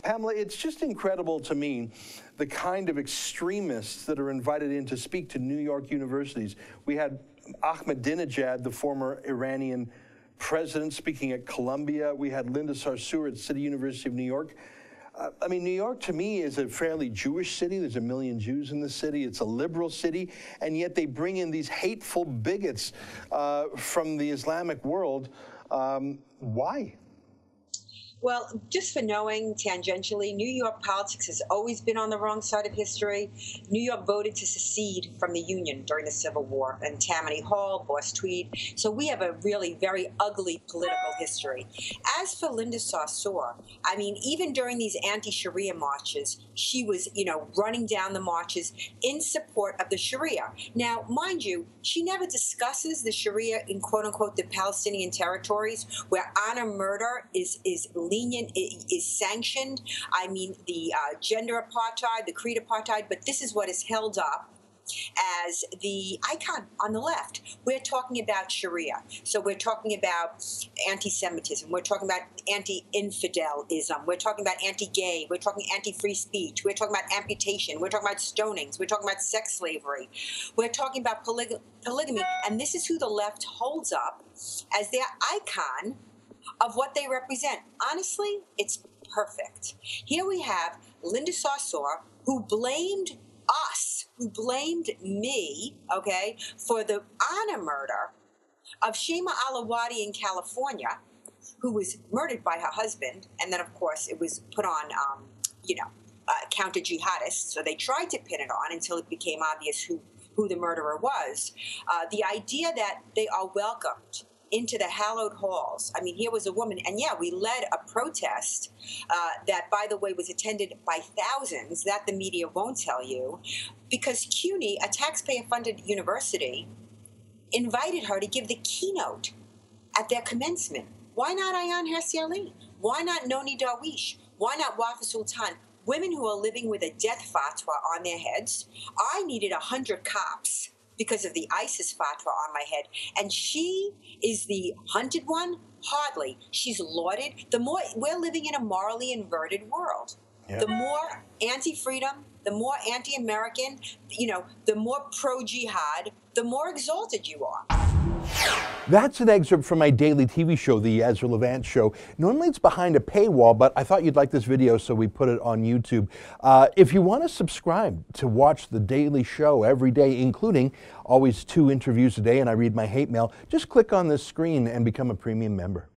Pamela, it's just incredible to me the kind of extremists that are invited in to speak to New York universities. We had Ahmadinejad, the former Iranian president, speaking at Columbia. We had Linda Sarsour at City University of New York. I mean, New York to me is a fairly Jewish city. There's 1 million Jews in the city. It's a liberal city, and yet they bring in these hateful bigots from the Islamic world. Why? Well, just for knowing tangentially, New York politics has always been on the wrong side of history. New York voted to secede from the Union during the Civil War, and Tammany Hall, Boss Tweed. So we have a really very ugly political history. As for Linda Sarsour, I mean, even during these anti-Sharia marches, she was, running down the marches in support of the Sharia. Now, mind you, she never discusses the Sharia in quote-unquote the Palestinian territories where honor murder is lenient, is sanctioned. I mean, the gender apartheid, the creed apartheid, but this is what is held up as the icon on the left. We're talking about Sharia. So we're talking about anti-Semitism. We're talking about anti-infidelism. We're talking about anti-gay. We're talking anti-free speech. We're talking about amputation. We're talking about stonings. We're talking about sex slavery. We're talking about polygamy. And this is who the left holds up as their icon of what they represent. Honestly, it's perfect. Here we have Linda Sarsour, who blamed us, who blamed me, okay, for the honor murder of Shima Alawadi in California, who was murdered by her husband. And then, of course, it was put on, counter-jihadists. So they tried to pin it on until it became obvious who the murderer was. The idea that they are welcomed into the hallowed halls. I mean, here was a woman, and yeah, we led a protest that, by the way, was attended by thousands, that the media won't tell you, because CUNY, a taxpayer-funded university, invited her to give the keynote at their commencement. Why not Ayaan Hirsi Ali? Why not Noni Darwish? Why not Wafa Sultan? Women who are living with a death fatwa on their heads. I needed 100 cops because of the ISIS fatwa on my head. And she is the hunted one? Hardly. She's lauded. The more we're living in a morally inverted world. Yep. The more anti-freedom, the more anti-American, the more pro-jihad, the more exalted you are. That's an excerpt from my daily TV show, The Ezra Levant Show. Normally it's behind a paywall, but I thought you'd like this video, so we put it on YouTube. If you want to subscribe to watch the daily show every day, including always 2 interviews a day, and I read my hate mail, just click on this screen and become a premium member.